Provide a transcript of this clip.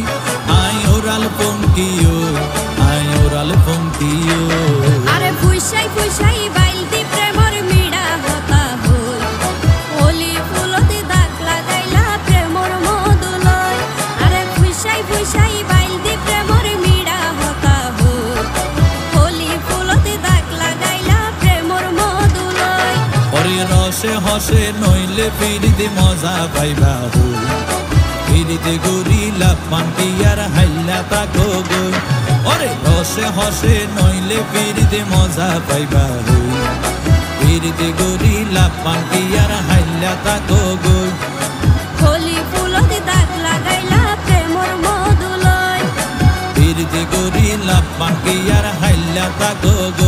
Ay oral ponkiyo, ay oral ponkiyo. আরে ফুইসাই ফুইসাই বাইলতি প্রেমর মিড়া হতা হই ওলি ফুলতি দাগ লাগাইলা প্রেমর মধুলয় আরে ফুইসাই ফুইসাই বাইলতি প্রেমর মিড়া হতা হই ওলি ফুলতি দাগ লাগাইলা প্রেমর মধুলয় ওরে রসে হসে নইলে ফিরিতে মজা পাইবা হই ফিরিতে গরিলা পান্তি আর হাইলা তাকো গই ওরে রসে হসে নইলে ফিরিতে মজা পাইবা হই ফিরিতে গরিলা পান্তি আর হাইলা তাকো গই ওলি ফুলতি দাগ লাগাইলা প্রেমর মধুলয় ফিরিতে গরিলা পান্তি আর হাইলা তাকো গই।